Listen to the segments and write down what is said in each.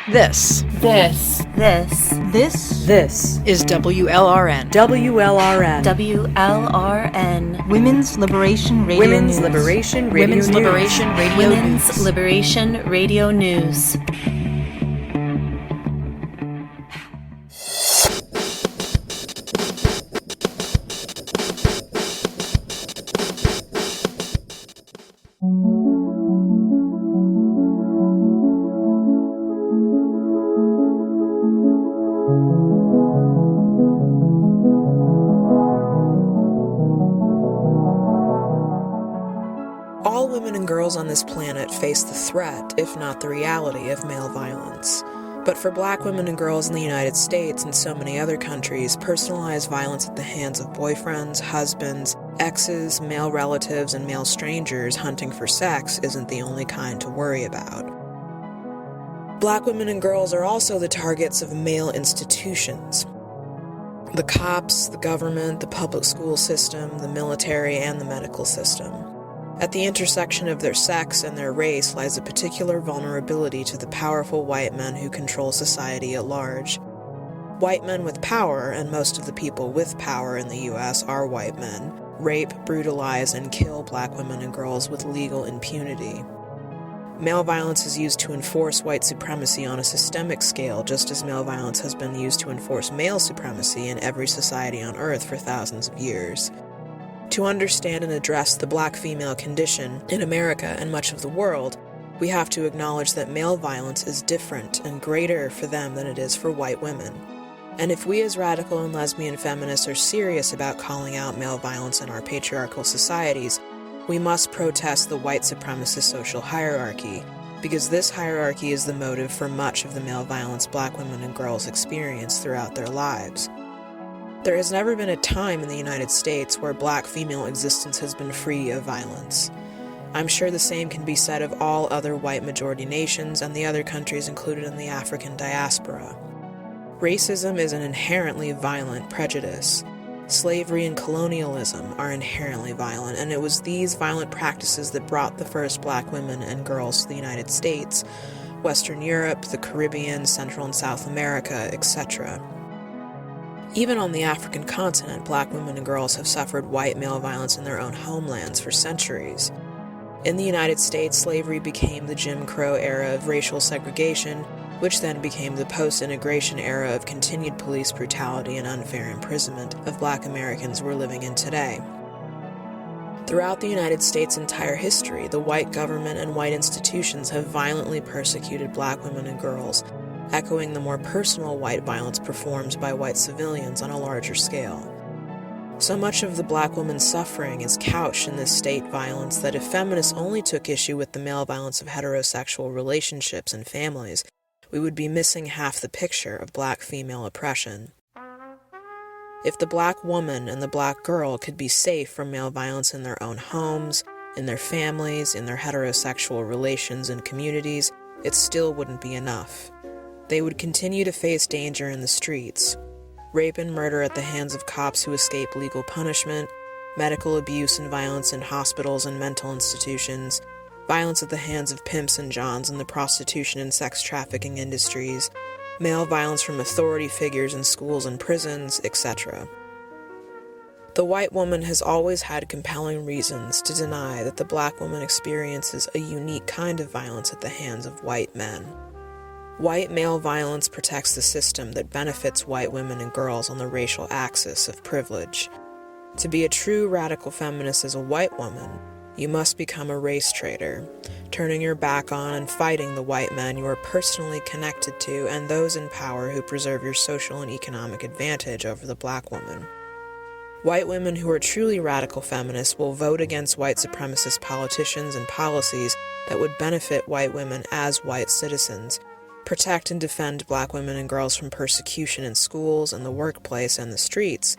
This is WLRN. WLRN. WLRN. Women's Liberation Radio Women's News. Liberation Radio Women's News. Liberation Radio Women's News. Liberation Radio News. All women and girls on this planet face the threat, if not the reality, of male violence. But for black women and girls in the United States and so many other countries, personalized violence at the hands of boyfriends, husbands, exes, male relatives, and male strangers hunting for sex isn't the only kind to worry about. Black women and girls are also the targets of male institutions. The cops, the government, the public school system, the military, and the medical system. At the intersection of their sex and their race lies a particular vulnerability to the powerful white men who control society at large. White men with power, and most of the people with power in the U.S. are white men, rape, brutalize, and kill black women and girls with legal impunity. Male violence is used to enforce white supremacy on a systemic scale, just as male violence has been used to enforce male supremacy in every society on Earth for thousands of years. To understand and address the black female condition in America and much of the world, we have to acknowledge that male violence is different and greater for them than it is for white women. And if we as radical and lesbian feminists are serious about calling out male violence in our patriarchal societies, we must protest the white supremacist social hierarchy, because this hierarchy is the motive for much of the male violence black women and girls experience throughout their lives. There has never been a time in the United States where black female existence has been free of violence. I'm sure the same can be said of all other white majority nations and the other countries included in the African diaspora. Racism is an inherently violent prejudice. Slavery and colonialism are inherently violent, and it was these violent practices that brought the first black women and girls to the United States, Western Europe, the Caribbean, Central and South America, etc. Even on the African continent, black women and girls have suffered white male violence in their own homelands for centuries. In the United States, slavery became the Jim Crow era of racial segregation, which then became the post-integration era of continued police brutality and unfair imprisonment of black Americans we're living in today. Throughout the United States' entire history, the white government and white institutions have violently persecuted black women and girls, echoing the more personal white violence performed by white civilians on a larger scale. So much of the black woman's suffering is couched in this state violence that if feminists only took issue with the male violence of heterosexual relationships and families, we would be missing half the picture of black female oppression. If the black woman and the black girl could be safe from male violence in their own homes, in their families, in their heterosexual relations and communities, it still wouldn't be enough. They would continue to face danger in the streets, rape and murder at the hands of cops who escape legal punishment, medical abuse and violence in hospitals and mental institutions, violence at the hands of pimps and johns in the prostitution and sex trafficking industries, male violence from authority figures in schools and prisons, etc. The white woman has always had compelling reasons to deny that the black woman experiences a unique kind of violence at the hands of white men. White male violence protects the system that benefits white women and girls on the racial axis of privilege. To be a true radical feminist as a white woman, you must become a race traitor, turning your back on and fighting the white men you are personally connected to and those in power who preserve your social and economic advantage over the black woman. White women who are truly radical feminists will vote against white supremacist politicians and policies that would benefit white women as white citizens, protect and defend black women and girls from persecution in schools and the workplace and the streets,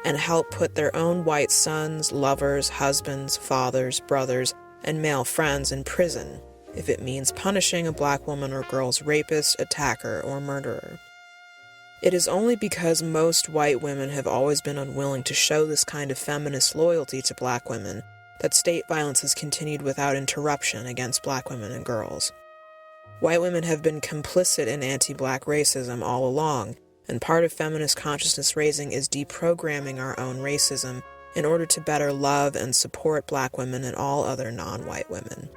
and help put their own white sons, lovers, husbands, fathers, brothers, and male friends in prison, if it means punishing a black woman or girl's rapist, attacker, or murderer. It is only because most white women have always been unwilling to show this kind of feminist loyalty to black women that state violence has continued without interruption against black women and girls. White women have been complicit in anti-black racism all along, and part of feminist consciousness raising is deprogramming our own racism in order to better love and support black women and all other non-white women.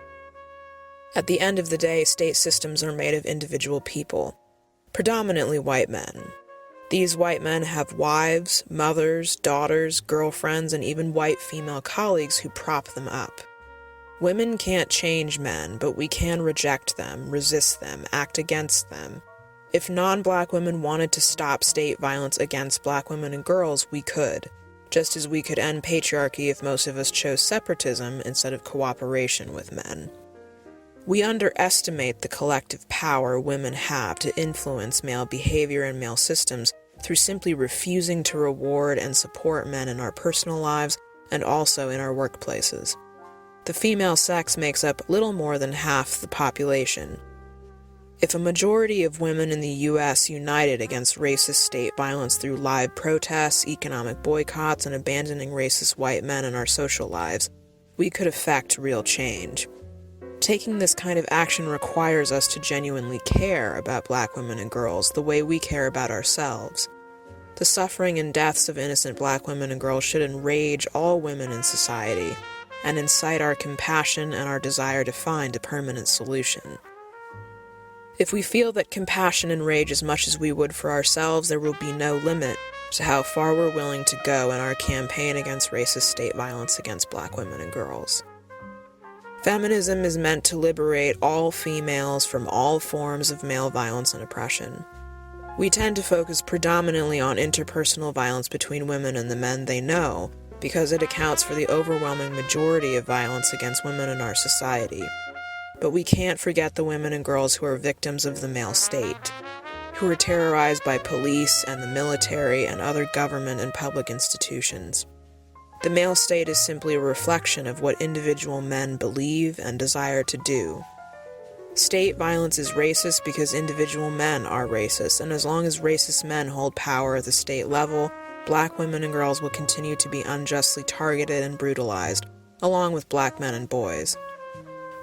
At the end of the day, state systems are made of individual people, predominantly white men. These white men have wives, mothers, daughters, girlfriends, and even white female colleagues who prop them up. Women can't change men, but we can reject them, resist them, act against them. If non-black women wanted to stop state violence against black women and girls, we could, just as we could end patriarchy if most of us chose separatism instead of cooperation with men. We underestimate the collective power women have to influence male behavior and male systems through simply refusing to reward and support men in our personal lives and also in our workplaces. The female sex makes up little more than half the population. If a majority of women in the U.S. united against racist state violence through live protests, economic boycotts, and abandoning racist white men in our social lives, we could effect real change. Taking this kind of action requires us to genuinely care about black women and girls the way we care about ourselves. The suffering and deaths of innocent black women and girls should enrage all women in society and incite our compassion and our desire to find a permanent solution. If we feel that compassion and rage as much as we would for ourselves, there will be no limit to how far we're willing to go in our campaign against racist state violence against black women and girls. Feminism is meant to liberate all females from all forms of male violence and oppression. We tend to focus predominantly on interpersonal violence between women and the men they know, because it accounts for the overwhelming majority of violence against women in our society. But we can't forget the women and girls who are victims of the male state, who are terrorized by police and the military and other government and public institutions. The male state is simply a reflection of what individual men believe and desire to do. State violence is racist because individual men are racist, and as long as racist men hold power at the state level, black women and girls will continue to be unjustly targeted and brutalized, along with black men and boys.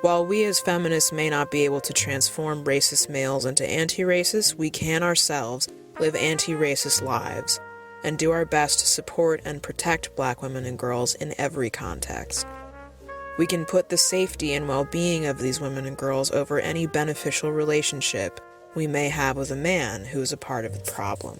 While we as feminists may not be able to transform racist males into anti-racists, we can ourselves live anti-racist lives and do our best to support and protect black women and girls in every context. We can put the safety and well-being of these women and girls over any beneficial relationship we may have with a man who is a part of the problem.